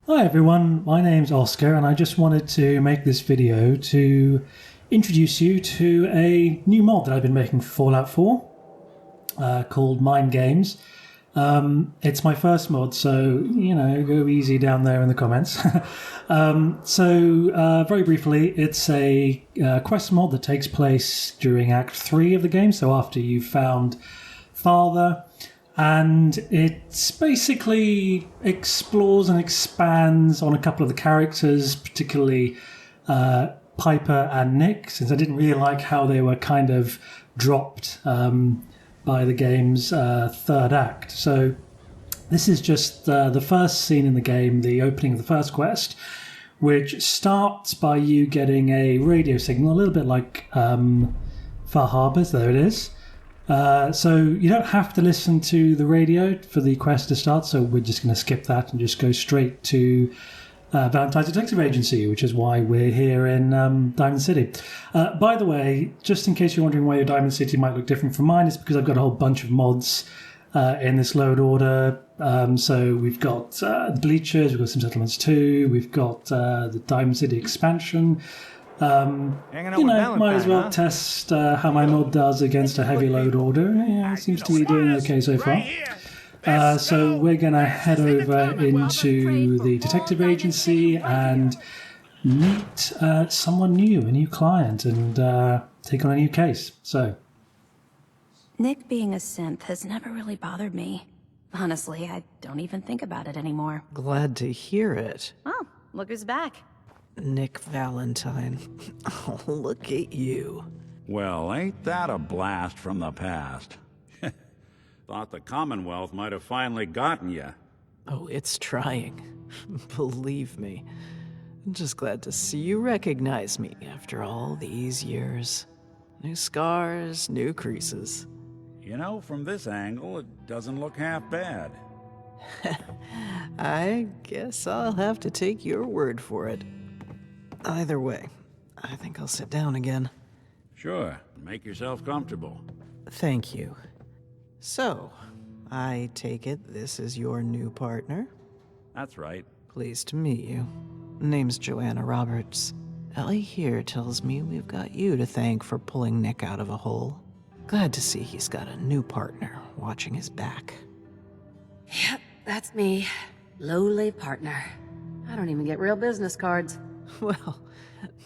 Hi everyone, my name's Oscar and I just wanted to make this video to introduce you to a new mod that I've been making for Fallout 4 called Mind Games. It's my first mod, so, go easy down there in the comments. Very briefly, it's a quest mod that takes place during Act 3 of the game, so after you've found Father. And it basically explores and expands on a couple of the characters, particularly Piper and Nick, since I didn't really like how they were kind of dropped by the game's third act. So this is just the first scene in the game, the opening of the first quest, which starts by you getting a radio signal, a little bit like Far Harbors, there it is. So you don't have to listen to the radio for the quest to start, so we're just going to skip that and just go straight to Valentine's Detective Agency, which is why we're here in Diamond City. By the way, just in case you're wondering why your Diamond City might look different from mine, it's because I've got a whole bunch of mods in this load order. So we've got Bleachers, we've got some Settlements 2, we've got the Diamond City expansion. Might as well test how my mod does against a heavy load order. Yeah, it seems to be doing okay so far. So we're going to head over into the detective agency and meet someone new, a new client, and take on a new case. So, Nick being a synth has never really bothered me. Honestly, I don't even think about it anymore. Glad to hear it. Oh, look who's back. Nick Valentine. Oh, look at you. Well, ain't that a blast from the past? Thought the Commonwealth might have finally gotten you. Oh, it's trying. Believe me. I'm just glad to see you recognize me after all these years. New scars, new creases. From this angle, it doesn't look half bad. I guess I'll have to take your word for it. Either way, I think I'll sit down again. Sure, make yourself comfortable. Thank you. So, I take it this is your new partner? That's right. Pleased to meet you. Name's Joanna Roberts. Ellie here tells me we've got you to thank for pulling Nick out of a hole. Glad to see he's got a new partner watching his back. Yep, that's me. Lowly partner. I don't even get real business cards. Well,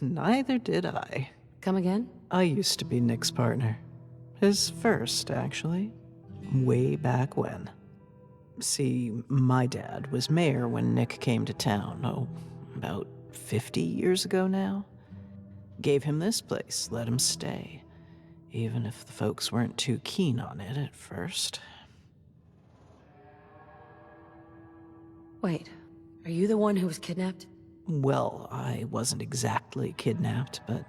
neither did I. Come again? I used to be Nick's partner. His first, actually. Way back when. See, my dad was mayor when Nick came to town, about 50 years ago now. Gave him this place, let him stay. Even if the folks weren't too keen on it at first. Wait, are you the one who was kidnapped? Well, I wasn't exactly kidnapped, but...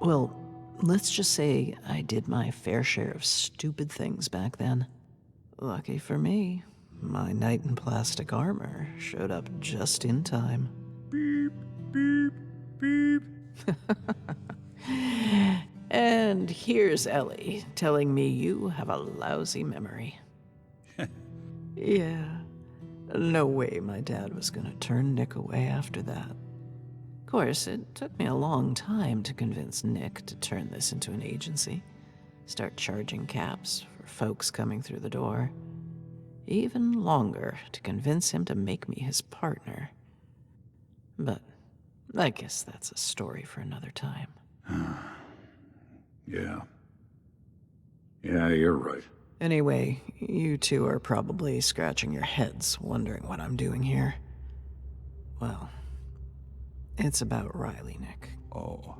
Well, let's just say I did my fair share of stupid things back then. Lucky for me, my knight in plastic armor showed up just in time. Beep, beep, beep. And here's Ellie telling me you have a lousy memory. Yeah. No way my dad was gonna turn Nick away after that. Of course, it took me a long time to convince Nick to turn this into an agency. Start charging caps for folks coming through the door. Even longer to convince him to make me his partner. But I guess that's a story for another time. Yeah. Yeah, you're right. Anyway, you two are probably scratching your heads, wondering what I'm doing here. Well, it's about Riley, Nick. Oh,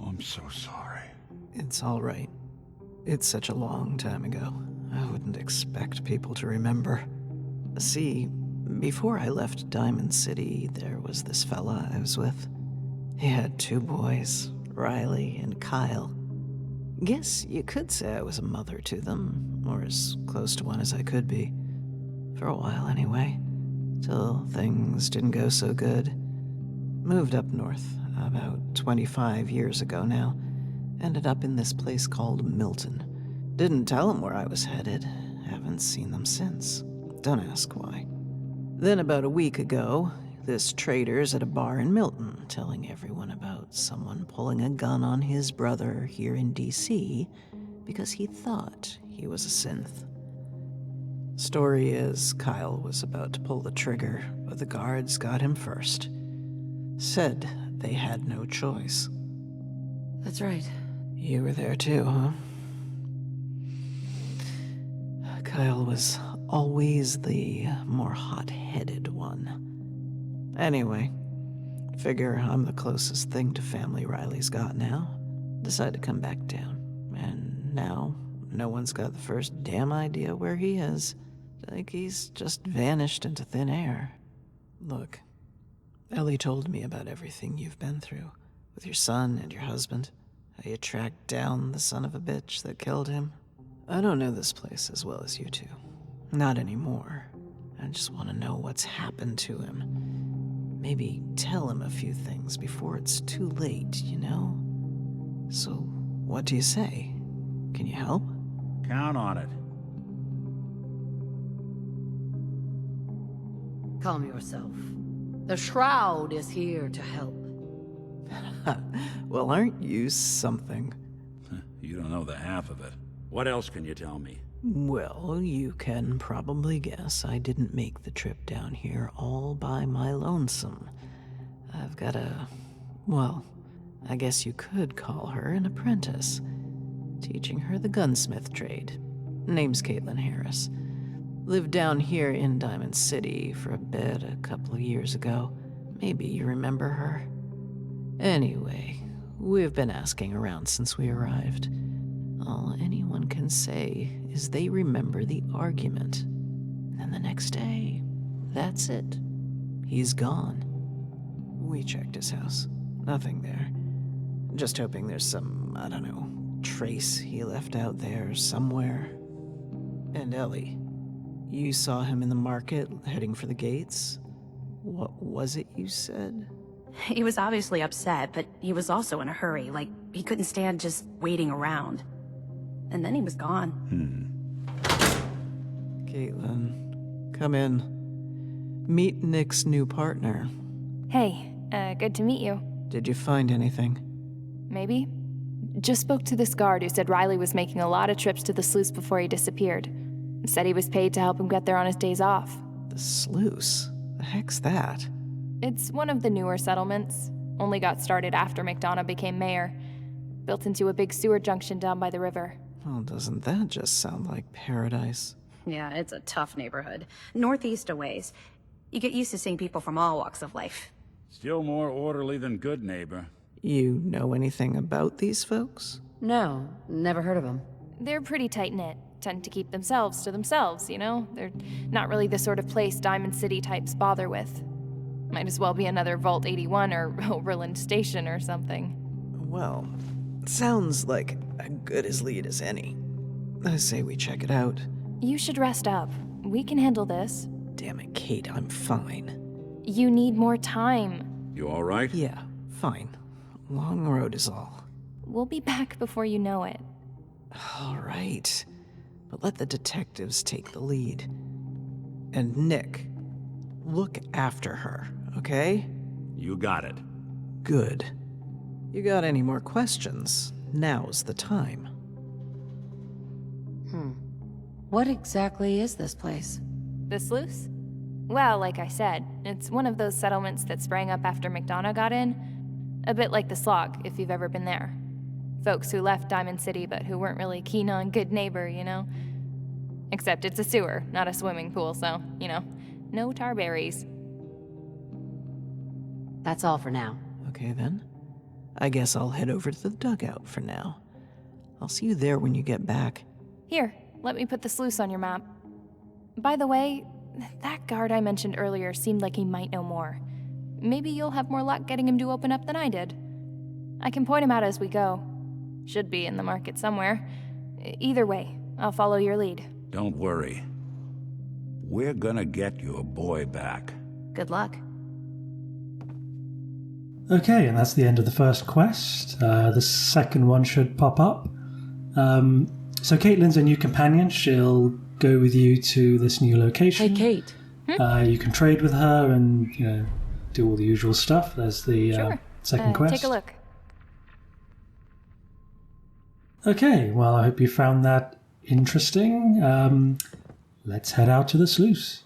I'm so sorry. It's all right. It's such a long time ago. I wouldn't expect people to remember. See, before I left Diamond City, there was this fella I was with. He had 2 boys, Riley and Kyle. Guess you could say I was a mother to them, or as close to one as I could be. For a while, anyway. Till things didn't go so good. Moved up north, about 25 years ago now. Ended up in this place called Milton. Didn't tell them where I was headed. Haven't seen them since. Don't ask why. Then about a week ago, this trader's at a bar in Milton telling everyone about someone pulling a gun on his brother here in DC because he thought he was a synth. Story is, Kyle was about to pull the trigger, but the guards got him first. Said they had no choice. That's right. You were there too, huh? Kyle was always the more hot-headed one. Anyway, figure I'm the closest thing to family Riley's got now. Decide to come back down. And now, no one's got the first damn idea where he is. Like he's just vanished into thin air. Look, Ellie told me about everything you've been through. With your son and your husband. How you tracked down the son of a bitch that killed him. I don't know this place as well as you two. Not anymore. I just want to know what's happened to him. Maybe tell him a few things before it's too late, you know? So, what do you say? Can you help? Count on it. Calm yourself. The Shroud is here to help. Well, aren't you something? You don't know the half of it. What else can you tell me? Well, you can probably guess I didn't make the trip down here all by my lonesome. I've got well, I guess you could call her an apprentice. Teaching her the gunsmith trade. Name's Caitlin Harris. Lived down here in Diamond City for a bit a couple of years ago. Maybe you remember her. Anyway, we've been asking around since we arrived. All anyone can say is they remember the argument. And the next day, that's it. He's gone. We checked his house. Nothing there. Just hoping there's some, I don't know, trace he left out there somewhere. And Ellie, you saw him in the market heading for the gates? What was it you said? He was obviously upset, but he was also in a hurry, like he couldn't stand just waiting around. And then he was gone. Caitlin, come in. Meet Nick's new partner. Hey, good to meet you. Did you find anything? Maybe? Just spoke to this guard who said Riley was making a lot of trips to the sluice before he disappeared. Said he was paid to help him get there on his days off. The sluice? The heck's that? It's one of the newer settlements. Only got started after McDonough became mayor. Built into a big sewer junction down by the river. Well, doesn't that just sound like paradise? Yeah, it's a tough neighborhood. Northeast a ways. You get used to seeing people from all walks of life. Still more orderly than good, neighbor. You know anything about these folks? No, never heard of him. They're pretty tight-knit. Tend to keep themselves to themselves, you know? They're not really the sort of place Diamond City types bother with. Might as well be another Vault 81 or Overland Station or something. Well, sounds like as good as lead as any. I say we check it out. You should rest up. We can handle this. Damn it, Kate, I'm fine. You need more time. You all right? Yeah, fine. Long road is all. We'll be back before you know it. All right. But let the detectives take the lead. And Nick, look after her, okay? You got it. Good. You got any more questions? Now's the time. What exactly is this place? The sluice? Well, like I said, it's one of those settlements that sprang up after McDonough got in. A bit like the Slog, if you've ever been there. Folks who left Diamond City but who weren't really keen on good neighbor, you know? Except it's a sewer, not a swimming pool, so, you know, no tarberries. That's all for now. Okay then. I guess I'll head over to the dugout for now. I'll see you there when you get back. Here, let me put the sluice on your map. By the way, that guard I mentioned earlier seemed like he might know more. Maybe you'll have more luck getting him to open up than I did. I can point him out as we go. Should be in the market somewhere. Either way, I'll follow your lead. Don't worry. We're gonna get your boy back. Good luck. Okay, and that's the end of the first quest. The second one should pop up. So Caitlin's a new companion. She'll go with you to this new location. Hey, Kate. You can trade with her and, do all the usual stuff. There's the Sure. second quest. Take a look. Okay, well, I hope you found that interesting. Let's head out to the sluice.